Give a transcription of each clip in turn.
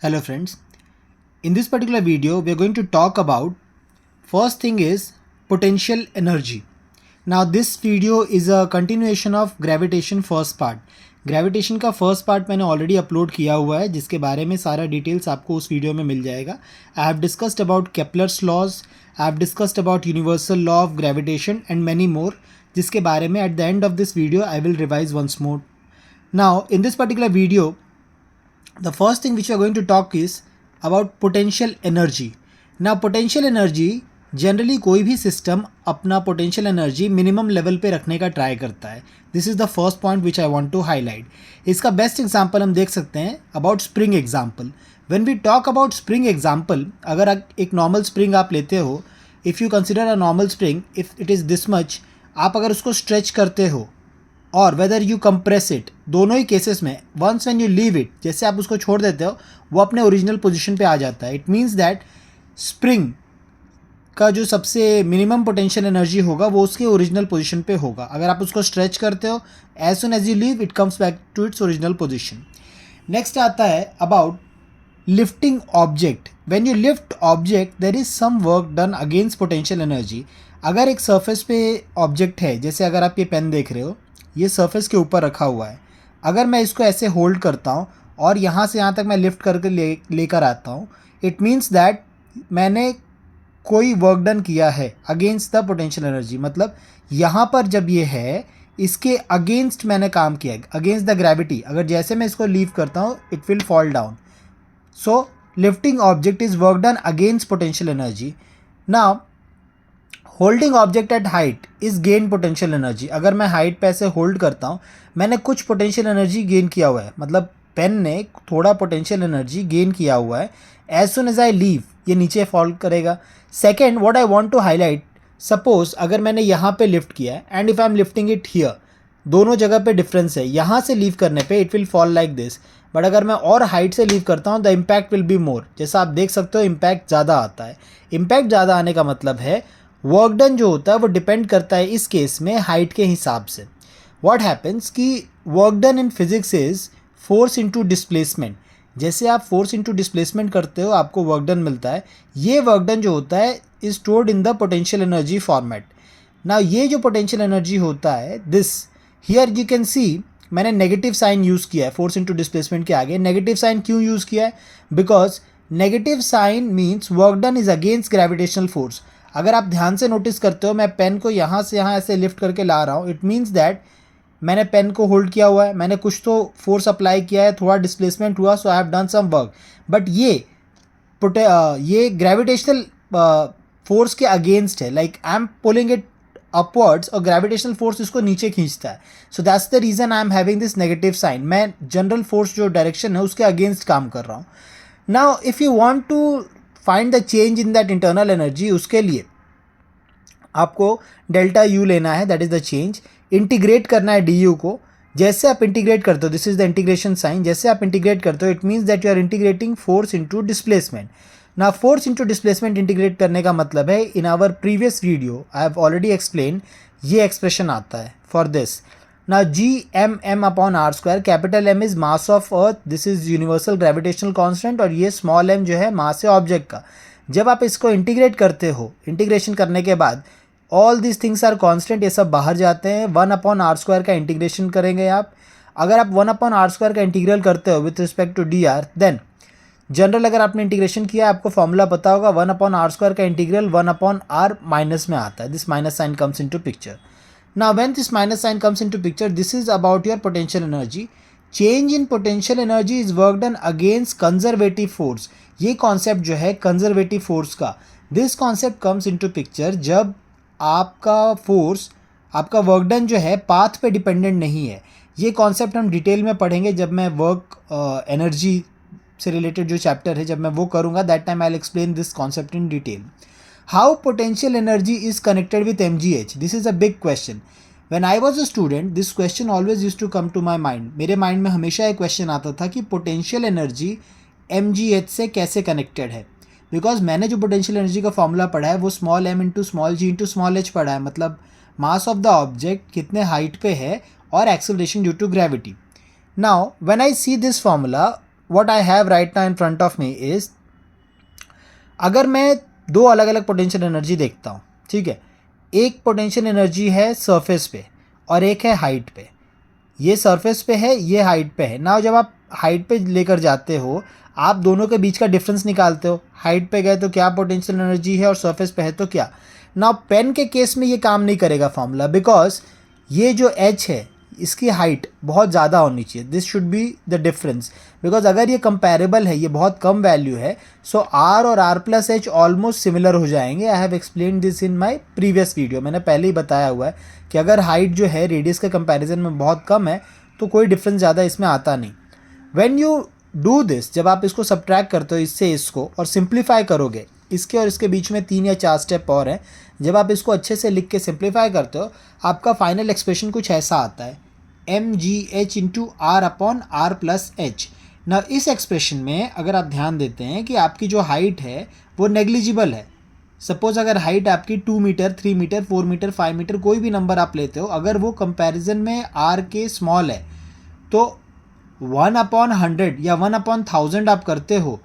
Hello friends, in this particular video we are going to talk about first thing is potential energy. Now this video is a continuation of gravitation first part. Gravitation का first part मैंने already upload किया हुआ है जिसके बारे में सारा details आपको उस वीडियो में मिल जाएगा. I have discussed about Kepler's laws, I have discussed about universal law of gravitation and many more, जिसके बारे में at the end of this video I will revise once more. Now in this particular video the first thing which we are going to talk is about potential energy. Now potential energy generally कोई भी system अपना potential energy minimum level पे रखने का try करता है. This is the first point which I want to highlight. इसका best example हम देख सकते हैं about spring example. When we talk about spring example, अगर एक नॉर्मल स्प्रिंग आप लेते हो, if you consider a normal spring, if it is this much, आप अगर उसको स्ट्रेच करते हो और वेदर यू कंप्रेस इट, दोनों ही केसेस में once when you leave it, जैसे आप उसको छोड़ देते हो वो अपने ओरिजिनल पोजीशन पे आ जाता है. इट मीन्स दैट स्प्रिंग का जो सबसे मिनिमम पोटेंशियल एनर्जी होगा वो उसके ओरिजिनल पोजीशन पे होगा. अगर आप उसको स्ट्रेच करते हो, as soon as you leave it comes back to its original position. Next आता है about lifting object. When you lift object there is some work done against potential energy. अगर एक सरफेस पे ऑब्जेक्ट है, जैसे अगर आप ये पेन देख रहे हो, ये सरफेस के ऊपर रखा हुआ है. अगर मैं इसको ऐसे होल्ड करता हूँ और यहाँ से यहाँ तक मैं लिफ्ट करके लेकर आता हूँ, इट मीन्स दैट मैंने कोई वर्क डन किया है अगेंस्ट द पोटेंशियल एनर्जी. मतलब यहाँ पर जब ये है, इसके अगेंस्ट मैंने काम किया है, अगेंस्ट द ग्रेविटी. अगर जैसे मैं इसको लीव करता हूँ it will fall down. So lifting object is work done against potential energy. Now holding object at height is gain potential energy. अगर मैं हाइट पे ऐसे होल्ड करता हूँ, मैंने कुछ पोटेंशियल एनर्जी गेन किया हुआ है, मतलब पेन ने थोड़ा पोटेंशियल एनर्जी गेन किया हुआ है. As soon as I leave ये नीचे फॉल करेगा. Second, what I want to highlight, suppose अगर मैंने यहाँ पे लिफ्ट किया है and if I am lifting it here, दोनों जगह पे डिफरेंस है. यहाँ से लीव करने पे it will fall like this, but अगर मैं और हाइट से लीव करता हूँ the impact will be more. जैसा आप देख सकते हो इम्पैक्ट ज़्यादा आता है. इम्पैक्ट ज़्यादा आने का मतलब है वर्क डन जो होता है वो डिपेंड करता है इस केस में हाइट के हिसाब से. व्हाट हैपन्स कि work done in physics is force into displacement. जैसे आप फोर्स इनटू डिस्प्लेसमेंट करते हो आपको वर्क डन मिलता है. ये वर्क डन जो होता है is stored in the potential energy format. ना ये जो पोटेंशियल एनर्जी होता है this here you can see, मैंने नेगेटिव साइन यूज़ किया है फोर्स इनटू डिस्प्लेसमेंट के आगे. नेगेटिव साइन क्यों यूज़ किया है? Because negative sign means work done is against gravitational force. अगर आप ध्यान से नोटिस करते हो, मैं पेन को यहाँ से यहाँ ऐसे लिफ्ट करके ला रहा हूँ. इट मीन्स दैट मैंने पेन को होल्ड किया हुआ है, मैंने कुछ तो फोर्स अप्लाई किया है, थोड़ा डिस्प्लेसमेंट हुआ, so I have done some work. But ये ग्रेविटेशनल फोर्स के अगेंस्ट है. Like I am pulling it upwards और ग्रेविटेशनल फोर्स इसको नीचे खींचता है. So that's the reason I am having this negative sign. मैं जनरल फोर्स जो डायरेक्शन है उसके अगेंस्ट काम कर रहा हूँ. Now if you want to find the change in that internal energy, उसके लिए आपको डेल्टा यू लेना है, that is the change. Integrate करना है डी यू को. जैसे आप इंटीग्रेट करते हो, this is the integration sign, जैसे आप इंटीग्रेट करते हो it means that you are integrating force into displacement. ना फोर्स इनटू डिस्प्लेसमेंट इंटीग्रेट करने का मतलब है, in our previous video I have already explain, ये एक्सप्रेशन आता है फॉर दिस. ना G M M upon are square, capital M is mass of earth, this is universal gravitational constant, और ये स्मॉल एम जो है मास है ऑब्जेक्ट का. जब आप इसको इंटीग्रेट करते हो, इंटीग्रेशन करने के बाद all this things are constant, ये सब बाहर जाते हैं. 1 अपॉन आर स्क्वायर का इंटीग्रेशन करेंगे आप. अगर आप 1 अपॉन आर स्क्वायर का इंटीग्रल करते हो with respect to d r, then general अगर आपने इंटीग्रेशन किया आपको फॉर्मूला पता होगा, 1 अपॉन आर स्क्वायर का इंटीग्रल 1 अपॉन आर माइनस में आता है. This minus sign comes into picture. Now when this minus sign comes into picture, this is about your potential energy. Change in potential energy is work done against conservative force. ये concept जो है conservative force का, this concept comes into picture जब आपका force, आपका work done जो है path पे डिपेंडेंट नहीं है. ये कॉन्सेप्ट हम डिटेल में पढ़ेंगे जब मैं वर्क एनर्जी से रिलेटेड जो चैप्टर है जब मैं वो करूँगा, that time I will explain this concept in detail. How potential energy is connected with MgH, this is a big question. When I was a student this question always used to come to my mind. मेरे mind में हमेशा एक question आता था कि potential energy MgH से कैसे connected है. बिकॉज मैंने जो पोटेंशियल एनर्जी का फॉर्मूला पढ़ा है वो small m into small g into small h पढ़ा है. मतलब मास ऑफ द ऑब्जेक्ट कितने हाइट पे है और acceleration due to gravity. Now when I see this formula, what I have right now in front of me is, अगर मैं दो अलग अलग पोटेंशियल एनर्जी देखता हूँ, ठीक है, एक पोटेंशियल एनर्जी है सरफेस पे और एक है हाइट पे। ये सरफेस पे है, ये हाइट पे है। नाउ जब आप हाइट पे लेकर जाते हो, आप दोनों के बीच का डिफरेंस निकालते हो। हाइट पे गए तो क्या पोटेंशियल एनर्जी है और सरफेस पे है तो क्या। नाउ पेन के केस में ये काम नहीं करेगा फॉर्मूला, बिकॉज ये जो एच है इसकी हाइट बहुत ज़्यादा होनी चाहिए। This should be the difference, because अगर ये कंपेरेबल है, ये बहुत कम वैल्यू है, सो आर और r plus h almost similar हो जाएंगे। I have explain this in my previous video. मैंने पहले ही बताया हुआ है कि अगर हाइट जो है रेडियस के कंपैरिजन में बहुत कम है तो कोई डिफरेंस ज़्यादा इसमें आता नहीं। व्हेन यू डू दिस, जब आप इसको सब्ट्रैक्ट करते हो इससे इसको और सिंप्लीफाई करोगे, इसके और इसके बीच में 3 या 4 स्टेप और हैं, जब आप इसको अच्छे से लिख के सिंप्लीफाई करते हो, आपका फाइनल एक्सप्रेशन कुछ ऐसा आता है, mgh into r upon r plus h. ना इस एक्सप्रेशन में अगर आप ध्यान देते हैं कि आपकी जो हाइट है वो नेग्लिजिबल है। सपोज अगर हाइट आपकी 2 मीटर, 3 मीटर, 4 मीटर, 5 मीटर, कोई भी नंबर आप लेते हो, अगर वो कंपैरिजन में आर के स्मॉल है तो 1/100 या 1/1000 आप करते हो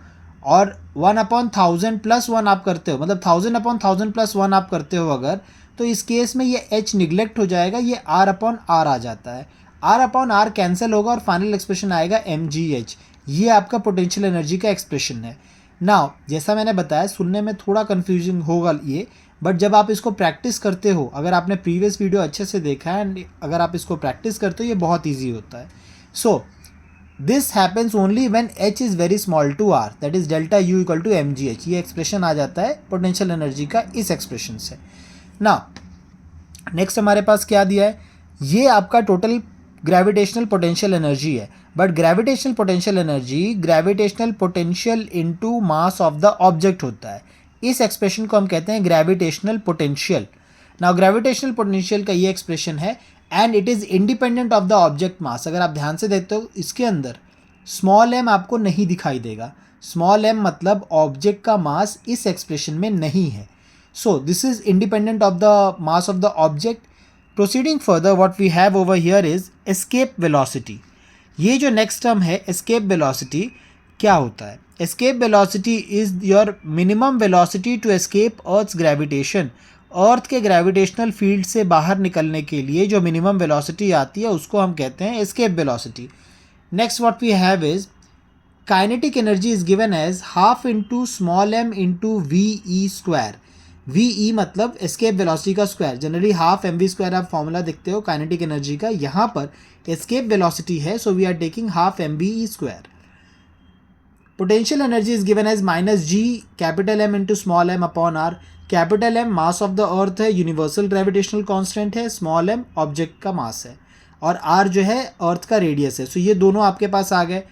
और 1/1000 प्लस 1 आप करते हो, मतलब 1000/1000 प्लस 1 आप करते हो अगर, तो इस केस में ये h निगलेक्ट हो जाएगा, ये r अपॉन r आ जाता है। r अपॉन r कैंसिल होगा और फाइनल एक्सप्रेशन आएगा mgh। ये आपका पोटेंशियल एनर्जी का एक्सप्रेशन है। नाउ जैसा मैंने बताया, सुनने में थोड़ा कन्फ्यूजिंग होगा ये, बट जब आप इसको प्रैक्टिस करते हो, अगर आपने प्रीवियस वीडियो अच्छे से देखा है एंड अगर आप इसको प्रैक्टिस करते हो, ये बहुत ईजी होता है। So this happens only when h is very small to r, that is delta u equal to mgh। ये एक्सप्रेशन आ जाता है पोटेंशियल एनर्जी का इस एक्सप्रेशन से। नाउ नेक्स्ट हमारे पास क्या दिया है, ये आपका टोटल ग्रेविटेशनल पोटेंशियल एनर्जी है, but gravitational potential energy gravitational potential into mass of the object होता है। इस एक्सप्रेशन को हम कहते हैं gravitational potential. Now gravitational potential का ये एक्सप्रेशन है and it is independent of the object मास। अगर आप ध्यान से देखते हो, इसके अंदर स्मॉल m आपको नहीं दिखाई देगा। स्मॉल m मतलब ऑब्जेक्ट का मास इस एक्सप्रेशन में नहीं है। So this is independent of the mass of the object. Proceeding further, what we have over here is escape velocity. ये जो नेक्स्ट टर्म है एस्केप वेलोसिटी, क्या होता है? Escape velocity is your minimum velocity to escape earth's gravitation. Earth के gravitational field से बाहर निकलने के लिए जो मिनिमम वेलोसिटी आती है उसको हम कहते हैं escape velocity. Next what we have is kinetic energy is given as half into small m into v square. V मतलब एस्केप वेलोसिटी का square. Generally half mv square आप फॉर्मूला देखते हो काइनेटिक एनर्जी का, यहाँ पर एस्केप वेलोसिटी है, so we are taking half mv square. Potential energy is given as minus g capital M into small m upon r। Capital M mass of the earth है, universal gravitational constant है, small m object का mass है और r जो है अर्थ का radius है। सो ये दोनों आपके पास आ गए।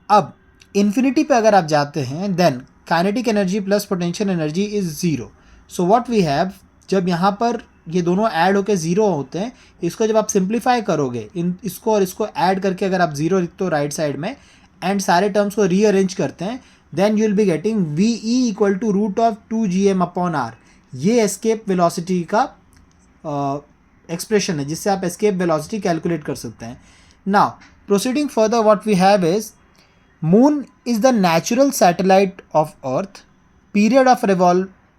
अब इन्फिनिटी पे अगर आप जाते हैं, then kinetic energy plus potential energy is zero. So what we have, जब यहाँ पर ये दोनों ऐड होकर ज़ीरो होते हैं, इसको जब आप सिंप्लीफाई करोगे, इसको और इसको ऐड करके अगर आप ज़ीरो लिखते हो राइट साइड में एंड सारे टर्म्स को रीअरेंज करते हैं, then you will be getting v equal to root of 2gm upon r। ये एस्केप वेलोसिटी का एक्सप्रेशन है जिससे आप एस्केप वेलोसिटी कैलकुलेट कर सकते हैं। Now proceeding further, what we have is moon is the natural satellite of earth. Period of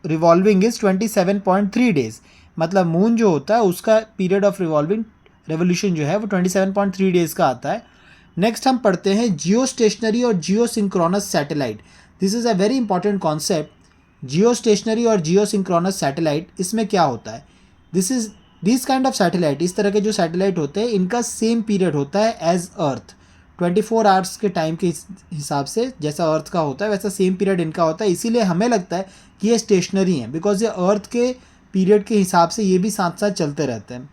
revolving is 27.3 days. मतलब moon जो होता है उसका पीरियड ऑफ रेवोल्यूशन जो है वो 27.3 डेज का आता है। नेक्स्ट हम पढ़ते हैं जियो स्टेशनरी और geosynchronous satellite. This is a very important concept. Geostationary और जियो सिंक्रोनस सैटेलाइट, इसमें क्या होता है, दिस काइंड ऑफ सैटेलाइट, इस तरह के जो सैटेलाइट होते हैं इनका सेम पीरियड होता है एज अर्थ। 24 आवर्स के टाइम के हिसाब से जैसा अर्थ का होता है वैसा सेम पीरियड इनका होता है। इसीलिए हमें लगता है कि ये स्टेशनरी हैं, बिकॉज ये अर्थ के पीरियड के हिसाब से ये भी साथ साथ चलते रहते हैं।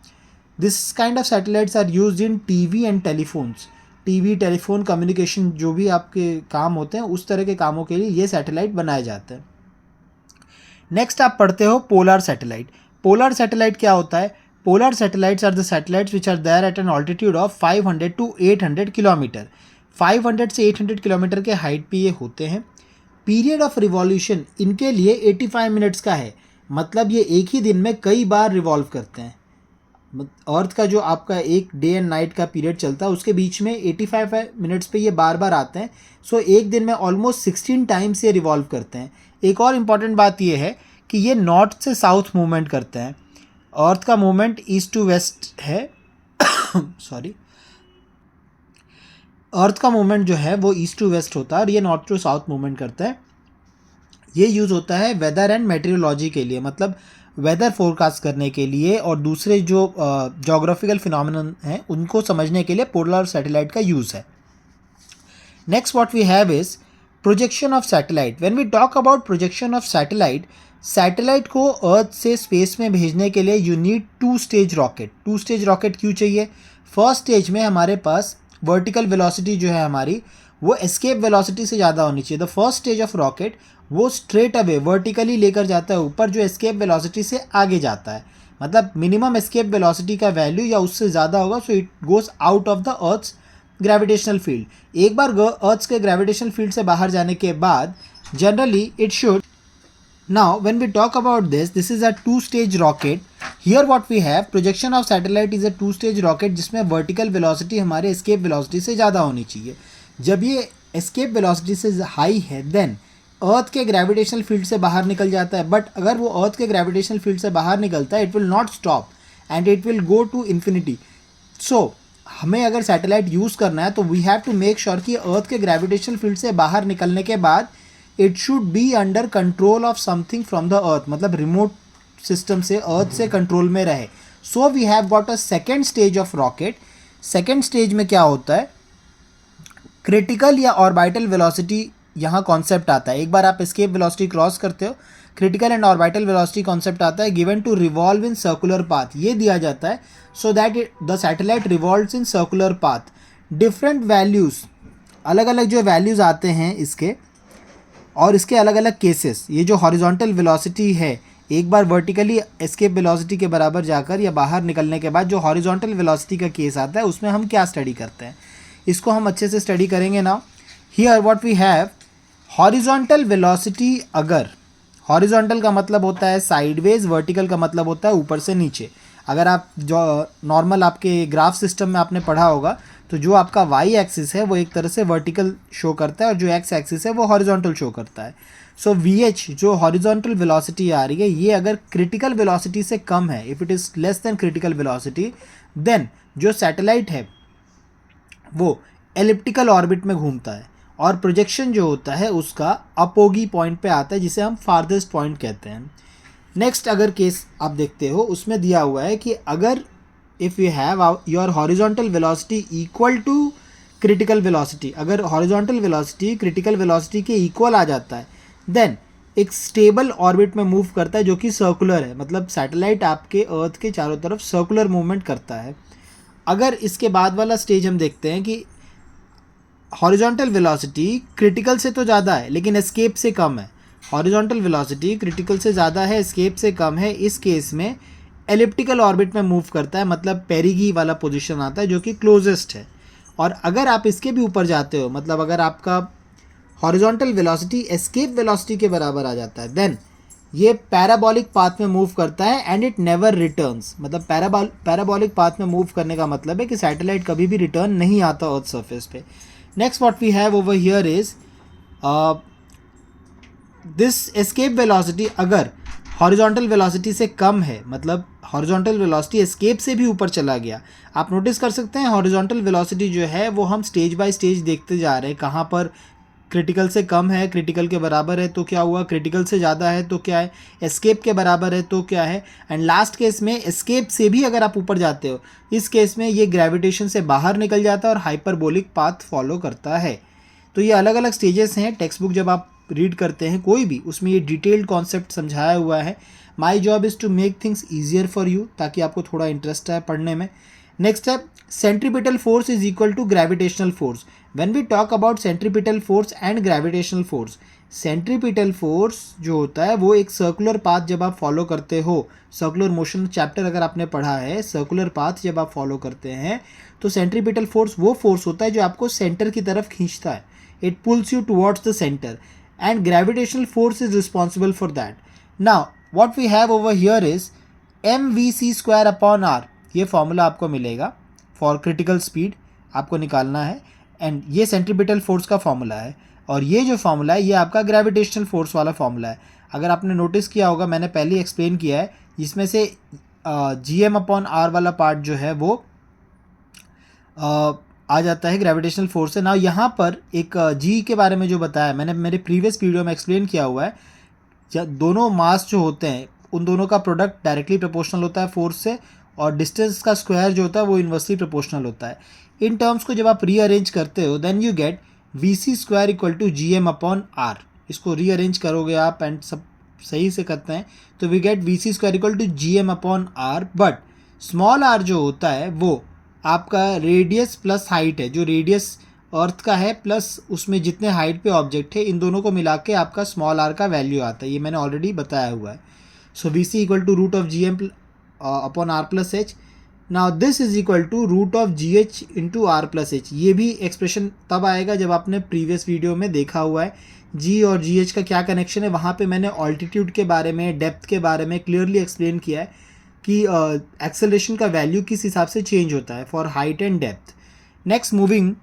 This kind of satellites are used in TV and telephones. TV, telephone, communication जो भी आपके काम होते हैं उस तरह के कामों के लिए ये सैटेलाइट बनाए जाते हैं। नेक्स्ट आप पढ़ते हो पोलर सैटेलाइट। पोलर सैटेलाइट क्या होता है? Polar satellites are the satellites which are there at an altitude of 500 to 800 kilometre. 500 से 800 किलोमीटर के हाइट पे ये होते हैं। पीरियड ऑफ रिवॉल्यूशन इनके लिए 85 मिनट्स का है, मतलब ये एक ही दिन में कई बार रिवॉल्व करते हैं। अर्थ का जो आपका एक डे एंड नाइट का पीरियड चलता है उसके बीच में 85 मिनट्स पे ये बार बार आते हैं. सो एक दिन में ऑलमोस्ट 16 टाइम्स ये रिवॉल्व करते हैं. एक और इम्पॉर्टेंट बात ये है कि ये नॉर्थ से साउथ मूवमेंट करते हैं. अर्थ का मूवमेंट ईस्ट टू वेस्ट है. सॉरी, अर्थ का मूवमेंट जो है वो ईस्ट टू वेस्ट होता है और ये नॉर्थ टू साउथ मूवमेंट करता है. ये यूज़ होता है वेदर एंड मेटीरियोलॉजी के लिए, मतलब वेदर फोरकास्ट करने के लिए और दूसरे जो जोग्राफिकल फिनोमेनन हैं उनको समझने के लिए पोलर सैटेलाइट का यूज़ है. Next what we have is projection of satellite. When we talk about projection of satellite, satellite को अर्थ से स्पेस में भेजने के लिए you need 2 stage rocket. 2 stage rocket क्यों चाहिए? फर्स्ट स्टेज में हमारे पास वर्टिकल वेलोसिटी जो है हमारी वो एस्केप वेलोसिटी से ज़्यादा होनी चाहिए. The first stage of rocket वो स्ट्रेट अवे वर्टिकली लेकर जाता है ऊपर, जो एस्केप वेलोसिटी से आगे जाता है. मतलब मिनिमम एस्केप वेलोसिटी का वैल्यू या उससे ज़्यादा होगा, so it goes out of the earth's gravitational field. एक बार अर्थ के ग्रेविटेशनल फील्ड से बाहर जाने के बाद generally it should. Now when we talk about this is a 2-stage rocket. Here what we have, projection of satellite is a 2-stage rocket जिसमें vertical velocity हमारे escape velocity से ज़्यादा होनी चाहिए. जब ये escape velocity से हाई है देन अर्थ के ग्रेविटेशनल फील्ड से बाहर निकल जाता है. बट अगर वो अर्थ के ग्रेविटेशनल फील्ड से बाहर निकलता है it will not stop and it will go to infinity. So हमें अगर सैटेलाइट यूज़ करना है तो we have to make sure कि अर्थ के ग्रेविटेशनल फील्ड से बाहर निकलने के बाद it should be under control of something from the earth, मतलब रिमोट सिस्टम से अर्थ से कंट्रोल में रहे. So we have got a second stage of rocket. Second stage में क्या होता है, क्रिटिकल या ऑर्बिटल वेलोसिटी यहाँ कॉन्सेप्ट आता है. एक बार आप एस्केप वेलोसिटी क्रॉस करते हो, critical and orbital velocity concept आता है. Given to revolve in circular path, ये दिया जाता है so that the satellite revolves in circular path. Different values, अलग अलग जो वैल्यूज़ आते हैं इसके और इसके अलग अलग केसेस. ये जो हॉरिजॉन्टल वेलोसिटी है एक बार वर्टिकली एस्केप वेलोसिटी के बराबर जाकर या बाहर निकलने के बाद जो हॉरिजॉन्टल वेलोसिटी का केस आता है उसमें हम क्या स्टडी करते हैं, इसको हम अच्छे से स्टडी करेंगे now. Here what we have, horizontal velocity. अगर हॉरिजॉन्टल का मतलब होता है साइडवेज, वर्टिकल का मतलब होता है ऊपर से नीचे. अगर आप जो नॉर्मल आपके ग्राफ सिस्टम में आपने पढ़ा होगा तो जो आपका वाई एक्सिस है वो एक तरह से वर्टिकल शो करता है और जो एक्स एक्सिस है वो हॉरिजॉन्टल शो करता है. सो वी एच जो हॉरिजॉन्टल वेलोसिटी आ रही है ये अगर क्रिटिकल वेलोसिटी से कम है, if it is less than critical velocity, then जो सैटेलाइट है वो एलिप्टिकल ऑर्बिट में घूमता है और प्रोजेक्शन जो होता है उसका अपोगी पॉइंट पे आता है जिसे हम फारदेस्ट पॉइंट कहते हैं. नेक्स्ट अगर केस आप देखते हो उसमें दिया हुआ है कि अगर if you have your horizontal velocity equal to critical velocity, अगर हॉरिजॉन्टल वेलोसिटी क्रिटिकल वेलोसिटी के इक्वल आ जाता है देन एक स्टेबल ऑर्बिट में मूव करता है जो कि सर्कुलर है, मतलब सैटेलाइट आपके अर्थ के चारों तरफ सर्कुलर मूवमेंट करता है. अगर इसके बाद वाला स्टेज हम देखते हैं कि हॉरिजॉन्टल वेलोसिटी क्रिटिकल से तो ज़्यादा है लेकिन एस्केप से कम है. हॉरिजॉन्टल वेलोसिटी क्रिटिकल से ज़्यादा है, एस्केप से कम है. इस केस में एलिप्टिकल ऑर्बिट में मूव करता है, मतलब पेरिगी वाला पोजीशन आता है जो कि क्लोजेस्ट है. और अगर आप इसके भी ऊपर जाते हो, मतलब अगर आपका हॉरिजॉन्टल वेलोसिटी एस्केप वेलोसिटी के बराबर आ जाता है देन ये पैराबॉलिक पाथ में मूव करता है एंड इट नेवर रिटर्न्स. मतलब पैराबॉलिक पाथ में मूव करने का मतलब है कि सैटेलाइट कभी भी रिटर्न नहीं आता अर्थ सरफेस पे. Next what we have over here is this escape velocity अगर हॉरिजॉन्टल वेलोसिटी से कम है, मतलब हॉरिजॉन्टल वेलोसिटी एस्केप से भी ऊपर चला गया. आप नोटिस कर सकते हैं हॉरिजॉन्टल वेलोसिटी जो है वो हम स्टेज बाय स्टेज देखते जा रहे हैं. कहाँ पर क्रिटिकल से कम है, क्रिटिकल के बराबर है तो क्या हुआ, क्रिटिकल से ज़्यादा है तो क्या है, एस्केप के बराबर है तो क्या है, एंड लास्ट केस में एस्केप से भी अगर आप ऊपर जाते हो इस केस में ये ग्रेविटेशन से बाहर निकल जाता है और हाइपरबोलिक पाथ फॉलो करता है. तो ये अलग अलग स्टेजेस हैं. टेक्स्ट बुक जब आप रीड करते हैं कोई भी उसमें ये डिटेल्ड कॉन्सेप्ट समझाया हुआ है. My job is to make things easier for you ताकि आपको थोड़ा इंटरेस्ट आए पढ़ने में. नेक्स्ट है centripetal force is equal to gravitational force. When we talk about centripetal force and gravitational force, centripetal force जो होता है वो एक सर्कुलर पाथ जब आप फॉलो करते हो, सर्कुलर मोशन चैप्टर अगर आपने पढ़ा है, सर्कुलर पाथ जब आप फॉलो करते हैं तो सेंट्रीपिटल फोर्स वो फोर्स होता है जो आपको सेंटर की तरफ खींचता है. It pools you towards the centre and gravitational force is responsible for that. Now what we have over here is mvc square upon r. ये फॉर्मूला आपको मिलेगा फॉर क्रिटिकल स्पीड आपको निकालना है, एंड ये सेंट्रीपिटल फोर्स का formula है, और ये जो फॉर्मूला है ये आपका ग्रेविटेशनल फोर्स वाला फॉर्मूला है। अगर आपने नोटिस किया होगा, मैंने पहले ही एक्सप्लेन किया है, जिसमें से GM/R वाला पार्ट जो है वो आ जाता है ग्रेविटेशनल फोर्स से। ना यहाँ पर एक जी के बारे में जो बताया मैंने मेरे प्रीवियस वीडियो में एक्सप्लेन किया हुआ है, दोनों मास जो होते हैं उन दोनों का प्रोडक्ट डायरेक्टली प्रोपोर्शनल होता है फोर्स से, और डिस्टेंस का स्क्वायर जो होता है वो इन्वर्सली प्रोपोर्शनल होता है। इन टर्म्स को जब आप रीअरेंज करते हो then you get VC² = GM/R। इसको रीअरेंज करोगे आप एंड सब सही से करते हैं तो we get VC² = GM/R, but small r जो होता है वो आपका रेडियस प्लस हाइट है, जो रेडियस अर्थ का है प्लस उसमें जितने हाइट पे ऑब्जेक्ट है, इन दोनों को मिला के आपका स्मॉल r का वैल्यू आता है, ये मैंने ऑलरेडी बताया हुआ है। So VC = √GM/R+H। Now this is equal to √GH × R+H। ये भी एक्सप्रेशन तब आएगा जब आपने प्रीवियस वीडियो में देखा हुआ है G और GH का क्या कनेक्शन है। वहाँ पे मैंने ऑल्टीट्यूड के बारे में, डेप्थ के बारे में क्लियरली एक्सप्लेन किया है कि एक्सेलरेशन का वैल्यू किस हिसाब से चेंज होता है for height and depth. Next moving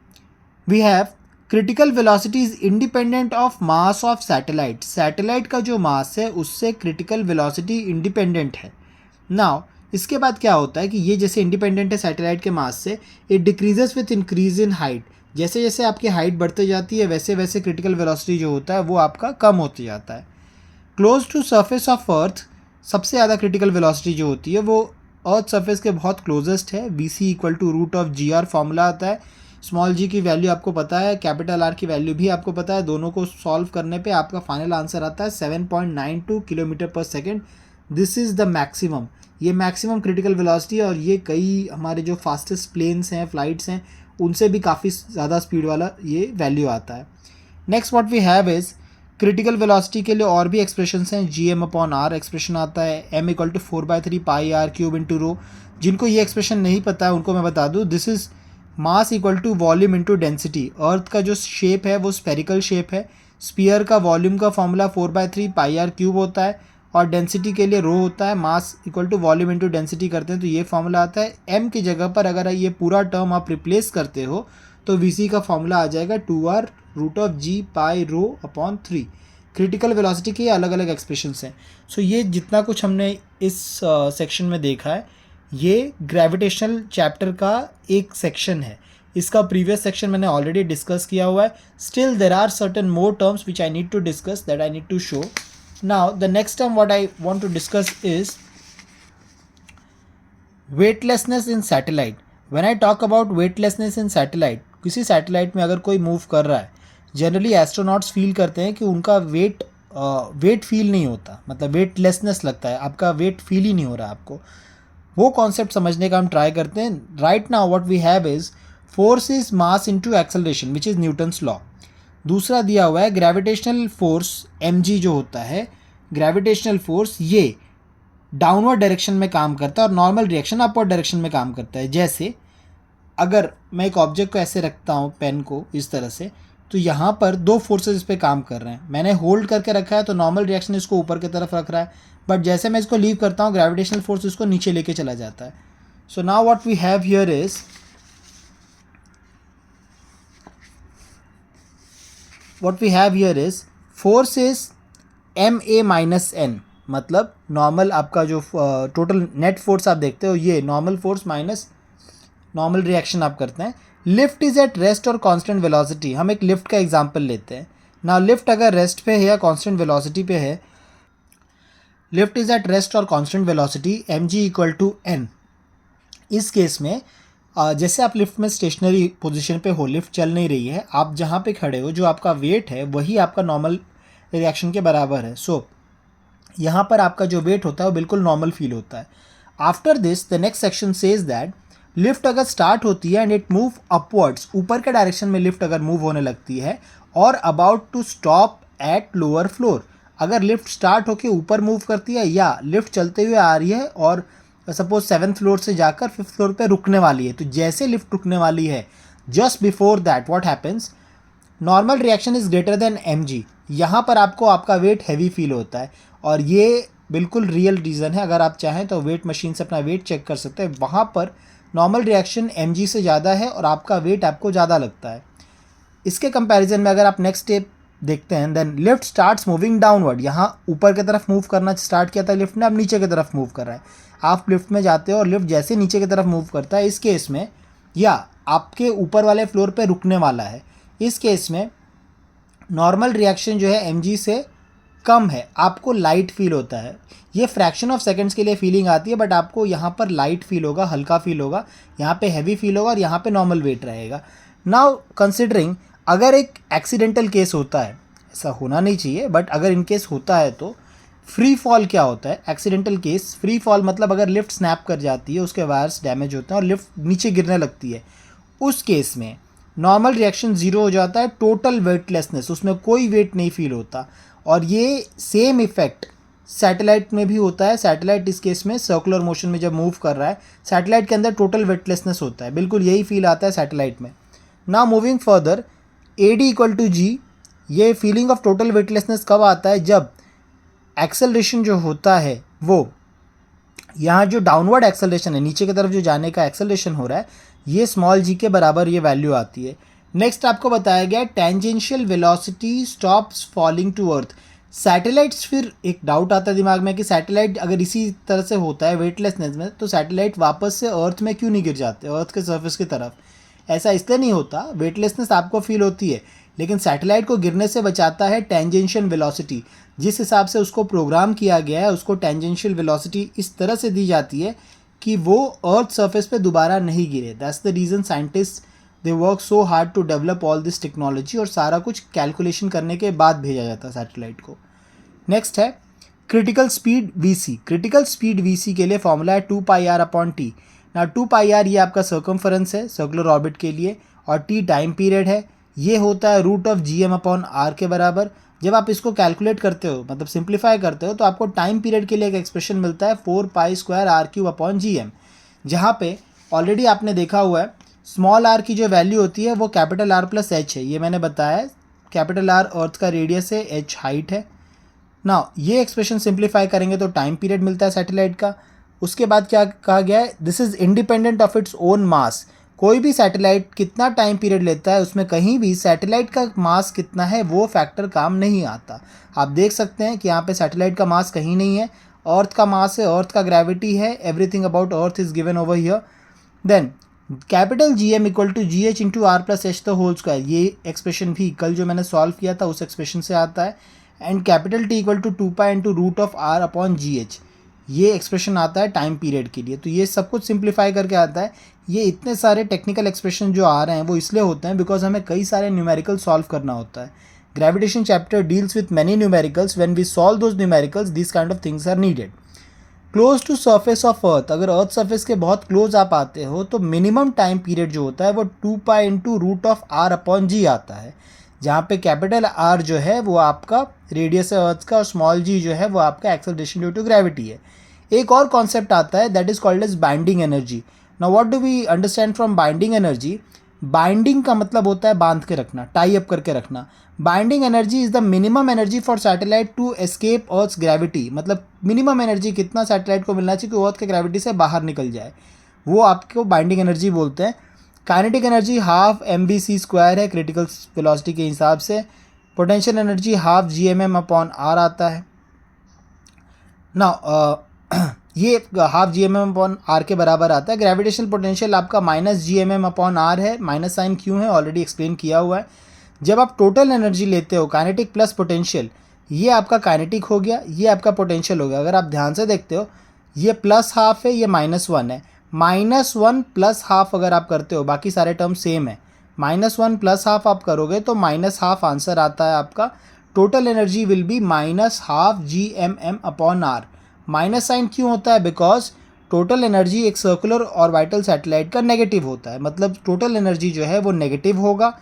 we have critical velocity is independent of mass of satellite. Satellite का जो मास है उससे क्रिटिकल वेलोसिटी इंडिपेंडेंट है। नाउ इसके बाद क्या होता है कि ये जैसे इंडिपेंडेंट है सैटेलाइट के मास से, it decreases with increase in height. जैसे जैसे आपकी हाइट बढ़ते जाती है वैसे वैसे क्रिटिकल वेलोसिटी जो होता है वो आपका कम होते जाता है। Close to surface of earth सबसे ज़्यादा क्रिटिकल वेलोसिटी जो होती है वो अर्थ सरफेस के बहुत क्लोजेस्ट है। VC = √GR फॉर्मूला आता है। स्मॉल g की वैल्यू आपको पता है, कैपिटल R की वैल्यू भी आपको पता है। दोनों को सॉल्व करने पे आपका फाइनल आंसर आता है 7.92 km/s। This is the maximum, ये मैक्सिमम क्रिटिकल वेलोसिटी है, और ये कई हमारे जो फास्टेस्ट प्लेन्स हैं, फ्लाइट्स हैं, उनसे भी काफ़ी ज़्यादा स्पीड वाला ये वैल्यू आता है। Next what we have is critical velocity के लिए और भी एक्सप्रेशंस हैं। GM/R एक्सप्रेशन आता है, M = 4/3 πr³ × ρ। जिनको ये एक्सप्रेशन नहीं पता है उनको मैं बता दूँ, this is mass = volume × density. Earth का जो शेप है वो स्पेरिकल शेप है। स्पीयर का वॉल्यूम का फॉर्मूला 4/3 πr³ होता है, और डेंसिटी के लिए रो होता है। मास = वॉल्यूम × डेंसिटी करते हैं तो ये फॉर्मूला आता है। M की जगह पर अगर ये पूरा टर्म आप रिप्लेस करते हो तो VC का फॉर्मूला आ जाएगा 2r √G π/ρ/3। क्रिटिकल वेलोसिटी के अलग अलग एक्सप्रेशंस हैं। सो ये जितना कुछ हमने इस सेक्शन में देखा है ये ग्रेविटेशनल चैप्टर का एक सेक्शन है। इसका प्रीवियस सेक्शन मैंने ऑलरेडी डिस्कस किया हुआ है। Still there are certain more terms which I need to discuss, that I need to show. Now the next term what I want to discuss is weightlessness in satellite. When I talk about weightlessness in satellite, किसी satellite में अगर कोई move कर रहा है, generally astronauts feel करते हैं कि उनका वेट फील नहीं होता, मतलब वेटलेसनेस लगता है, आपका वेट फील ही नहीं हो रहा आपको। वो कॉन्सेप्ट समझने का हम ट्राई करते हैं। Right now what we have is force is mass into acceleration which is Newton's law. दूसरा दिया हुआ है ग्रेविटेशनल फोर्स mg जो होता है, ग्रेविटेशनल फोर्स ये डाउनवर्ड डायरेक्शन में काम करता है और नॉर्मल रिएक्शन अपवर्ड डायरेक्शन में काम करता है। जैसे अगर मैं एक ऑब्जेक्ट को ऐसे रखता हूँ, पेन को इस तरह से, तो यहाँ पर दो फोर्सेस इस पर काम कर रहे हैं। मैंने होल्ड करके रखा है तो नॉर्मल रिएक्शन इसको ऊपर की तरफ रख रहा है, बट जैसे मैं इसको लीव करता हूँ ग्रेविटेशनल फोर्स इसको नीचे लेके चला जाता है। So now what we have here is force is ma-n, मतलब नॉर्मल आपका जो टोटल नेट फोर्स आप देखते हो ये normal force minus normal reaction आप करते हैं। लिफ्ट इज एट रेस्ट और कांस्टेंट वेलोसिटी। हम एक लिफ्ट का एग्जांपल लेते हैं ना। लिफ्ट अगर रेस्ट पे है या कांस्टेंट वेलोसिटी पे है, लिफ्ट इज एट रेस्ट और कांस्टेंट वेलोसिटी mg = n। इस केस में जैसे आप लिफ्ट में स्टेशनरी पोजीशन पे हो, लिफ्ट चल नहीं रही है, आप जहाँ पे खड़े हो जो आपका वेट है वही आपका नॉर्मल रिएक्शन के बराबर है। सो यहाँ पर आपका जो वेट होता है वो बिल्कुल नॉर्मल फील होता है। After this the next section says that lift अगर स्टार्ट होती है एंड इट मूव अपवर्ड्स, ऊपर के डायरेक्शन में लिफ्ट अगर मूव होने लगती है, और about to stop at lower floor, अगर लिफ्ट स्टार्ट होकर ऊपर मूव करती है या लिफ्ट चलते हुए आ रही है और सपोज 7th फ्लोर से जाकर 5th फ्लोर पे रुकने वाली है, तो जैसे लिफ्ट रुकने वाली है just before that what happens, normal reaction is greater than mg। यहाँ पर आपको आपका वेट हैवी फील होता है और ये बिल्कुल रियल रीज़न है। अगर आप चाहें तो वेट मशीन से अपना वेट चेक कर सकते हैं, वहाँ पर नॉर्मल रिएक्शन mg से ज़्यादा है और आपका वेट आपको ज़्यादा लगता है। इसके कंपैरिजन में अगर आप नेक्स्ट स्टेप देखते हैं, then lift starts moving downward. यहाँ ऊपर की तरफ मूव करना स्टार्ट किया था लिफ्ट ने, अब नीचे की तरफ मूव कर रहा है। आप लिफ्ट में जाते हो और लिफ्ट जैसे नीचे की तरफ मूव करता है, इस केस में या आपके ऊपर वाले फ्लोर पे रुकने वाला है, इस केस में नॉर्मल रिएक्शन जो है mg से कम है, आपको लाइट फील होता है। ये फ्रैक्शन ऑफ सेकंड्स के लिए फीलिंग आती है, बट आपको यहाँ पर लाइट फील होगा, हल्का फील होगा, यहाँ पे हैवी फील होगा और यहाँ पे नॉर्मल वेट रहेगा। नाउ कंसिडरिंग अगर एक एक्सीडेंटल केस होता है, ऐसा होना नहीं चाहिए बट अगर इन केस होता है तो फ्री फॉल क्या होता है? एक्सीडेंटल केस फ्री फॉल मतलब अगर लिफ्ट स्नैप कर जाती है, उसके वायर्स डैमेज होते हैं और लिफ्ट नीचे गिरने लगती है, उस केस में नॉर्मल रिएक्शन ज़ीरो हो जाता है, टोटल वेटलेसनेस, उसमें कोई वेट नहीं फील होता। और ये सेम इफेक्ट सैटेलाइट में भी होता है। सैटेलाइट इस केस में सर्कुलर मोशन में जब मूव कर रहा है, सैटेलाइट के अंदर टोटल वेटलेसनेस होता है, बिल्कुल यही फील आता है सैटेलाइट में। Now moving further, AD equal to G, ये फीलिंग ऑफ टोटल वेटलेसनेस कब आता है? जब एक्सेलरेशन जो होता है वो यहाँ जो डाउनवर्ड एक्सेलरेशन है, नीचे की तरफ जो जाने का एक्सेलरेशन हो रहा है, ये स्मॉल g के बराबर ये वैल्यू आती है। नेक्स्ट आपको बताया गया tangential velocity stops falling to earth. Satellites, फिर एक डाउट आता है दिमाग में कि सैटेलाइट अगर इसी तरह से होता है वेटलेसनेस में, तो सैटेलाइट वापस से अर्थ में क्यों नहीं गिर जाते, अर्थ के सर्फेस की तरफ? ऐसा इसलिए नहीं होता, वेटलेसनेस आपको फील होती है, लेकिन सैटेलाइट को गिरने से बचाता है टेंजेंशियल वेलोसिटी। जिस हिसाब से उसको प्रोग्राम किया गया है, उसको टेंजेंशियल वेलोसिटी इस तरह से दी जाती है कि वो अर्थ सरफेस पे दोबारा नहीं गिरे। That's the reason scientist they work so hard to develop all this technology, और सारा कुछ कैलकुलेशन करने के बाद भेजा जाता है सैटेलाइट को। नेक्स्ट है critical speed VC। Critical speed VC के लिए फॉर्मूला है 2πr/t। ना 2πr ये आपका सर्कम्फरेंस है सर्कुलर ऑर्बिट के लिए, और t टाइम पीरियड है। ये होता है √gm/r के बराबर। जब आप इसको कैलकुलेट करते हो, मतलब सिंप्लीफाई करते हो, तो आपको टाइम पीरियड के लिए एक एक्सप्रेशन मिलता है 4π²r³/gm, जहाँ पे ऑलरेडी आपने देखा हुआ है स्मॉल r की जो वैल्यू होती है वो कैपिटल R + h है। ये मैंने बताया है, कैपिटल R अर्थ का रेडियस है, h हाइट है। ना ये एक्सप्रेशन सिंप्लीफाई करेंगे तो टाइम पीरियड मिलता है सैटेलाइट का। उसके बाद क्या कहा गया है? This is independent of its own mass. कोई भी सैटेलाइट कितना टाइम पीरियड लेता है, उसमें कहीं भी सैटेलाइट का मास कितना है वो फैक्टर काम नहीं आता। आप देख सकते हैं कि यहाँ पे सैटेलाइट का मास कहीं नहीं है, अर्थ का मास है, अर्थ का ग्रेविटी है, everything about earth is given over here. Then capital GM equal to GH into R + h the whole square. ये एक्सप्रेशन भी कल जो मैंने सॉल्व किया था उस एक्सप्रेशन से आता है। And capital T equal to 2π into √r/gh, ये एक्सप्रेशन आता है टाइम पीरियड के लिए। तो ये सब कुछ सिंप्लीफाई करके आता है। ये इतने सारे टेक्निकल एक्सप्रेशन जो आ रहे हैं वो इसलिए होते हैं बिकॉज हमें कई सारे न्यूमेरिकल सॉल्व करना होता है। Gravitation chapter deals with many numericals, when we solve those numericals this kind of things are needed. Close to surface of earth, अगर अर्थ सरफेस के बहुत क्लोज आप आते हो तो मिनिमम टाइम पीरियड जो होता है वो 2π इंटू √r/g आता है, जहाँ पे कैपिटल R जो है वो आपका रेडियस है अर्थ का, और स्मॉल g जो है वो आपका एक्सेलरेशन ड्यू टू ग्रेविटी है। एक और कॉन्सेप्ट आता है that is called as binding energy. Now what do we understand from binding energy? Binding का मतलब होता है बांध के रखना, टाई अप करके रखना। Binding energy is the minimum energy for satellite to escape earth's gravity. मतलब मिनिमम एनर्जी कितना सैटेलाइट को मिलना चाहिए कि अर्थ के ग्रेविटी से बाहर निकल जाए, वो आपको बाइंडिंग एनर्जी बोलते हैं। काइनेटिक एनर्जी ½ mv/c² है क्रिटिकल वेलोसिटी के हिसाब से। पोटेंशियल एनर्जी ½ gmm/r आता है ना, ये ½ gmm/r के बराबर आता है। ग्रेविटेशनल पोटेंशियल आपका -gmm/r है, माइनस साइन क्यों है ऑलरेडी एक्सप्लेन किया हुआ है। जब आप टोटल एनर्जी लेते हो काइनेटिक प्लस पोटेंशियल, ये आपका काइनेटिक हो गया, ये आपका पोटेंशियल हो गया। अगर आप ध्यान से देखते हो ये +½ है, ये -1 है। -1 + ½ अगर आप करते हो, बाकी सारे टर्म सेम है, -1 + ½ आप करोगे तो -½ आंसर आता है आपका। Total energy will be -½ gmm/r। Minus sign क्यों होता है? बिकॉज टोटल एनर्जी एक सर्कुलर ऑर्बिटल सैटेलाइट का नेगेटिव होता है, मतलब टोटल एनर्जी जो है वो नेगेटिव होगा।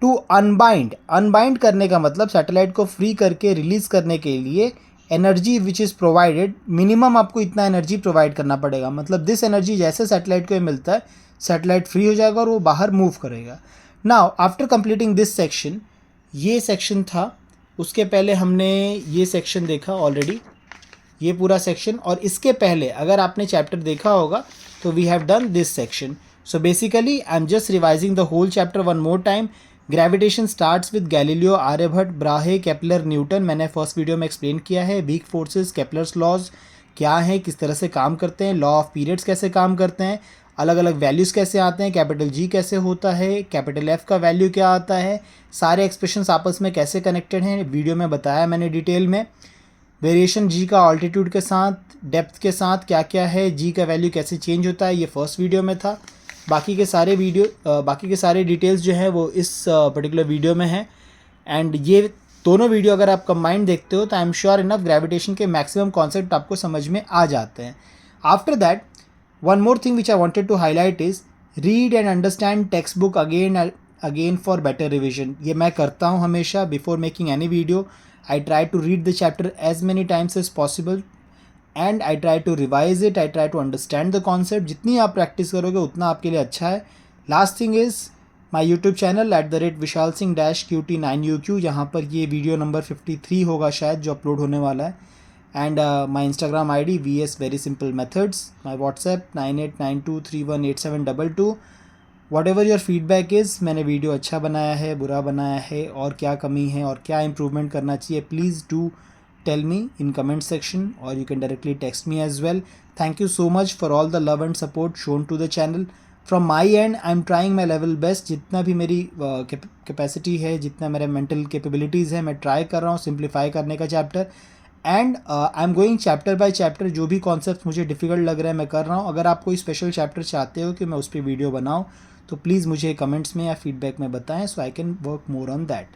टू अनबाइंड करने का मतलब सैटेलाइट को फ्री करके रिलीज करने के लिए energy which is provided, minimum आपको इतना एनर्जी प्रोवाइड करना पड़ेगा। मतलब दिस एनर्जी जैसे सैटेलाइट को मिलता है, सैटेलाइट फ्री हो जाएगा और वो बाहर मूव करेगा। Now after completing this section, ये सेक्शन था, उसके पहले हमने ये सेक्शन देखा ऑलरेडी। ये पूरा सेक्शन, और इसके पहले अगर आपने चैप्टर देखा होगा तो we have done this section. So basically I am just revising the whole chapter one more time. Gravitation starts with Galileo, Aryabhata, Brahe, Kepler, Newton. मैंने फर्स्ट वीडियो में एक्सप्लेन किया है. वीक फोर्सेस, केपलर्स लॉज क्या है, किस तरह से काम करते हैं, लॉ ऑफ पीरियड्स कैसे काम करते हैं, अलग अलग वैल्यूज़ कैसे आते हैं, कैपिटल जी कैसे होता है, कैपिटल एफ का वैल्यू क्या आता है, सारे एक्सप्रेशंस आपस में कैसे कनेक्टेड हैं, वीडियो में बताया मैंने डिटेल में. वेरिएशन जी का ऑल्टीट्यूड के साथ, डेप्थ के साथ क्या क्या है, जी का वैल्यू कैसे चेंज होता है, ये फर्स्ट वीडियो में था. बाकी के सारे डिटेल्स जो है वो इस पर्टिकुलर वीडियो में है. एंड ये दोनों वीडियो अगर आप कंबाइंड देखते हो तो I am sure enough gravitation के मैक्सिमम कॉन्सेप्ट आपको समझ में आ जाते हैं. After that one more thing which I wanted to highlight is read and understand text book again for better revision. ये मैं करता हूँ हमेशा before making any video. I try to read the chapter as many times as possible and I try to revise it. I try to understand the concept. जितनी आप practice करोगे उतना आपके लिए अच्छा है. Last thing is my YouTube channel @Vishal Singh -QT9UQ. यहाँ पर ये वीडियो नंबर 53 होगा शायद जो अपलोड होने वाला है. And my Instagram ID VS Very Simple Methods. My WhatsApp 9892318722. What ever your feedback is, मैंने वीडियो अच्छा बनाया है, बुरा बनाया है, और क्या कमी है और क्या इम्प्रूवमेंट करना चाहिए, please do tell me in comment section, or you can directly text me as well. Thank you so much for all the love and support shown to the channel. From my end I'm trying my level best. जितना भी मेरी capacity है, जितना मेरे mental capabilities है, मैं try कर रहा हूँ सिंप्लीफाई करने का chapter. And I am going chapter by chapter. जो भी कॉन्सेप्ट मुझे डिफ़िकल्ट लग रहा है मैं कर रहा हूँ. अगर आप कोई स्पेशल चैप्टर चाहते हो कि मैं उस पर वीडियो बनाऊँ तो प्लीज़ मुझे कमेंट्स में या फीडबैक में बताएं, so I can work more on that.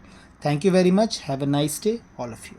Thank you very much. Have a nice day all of you.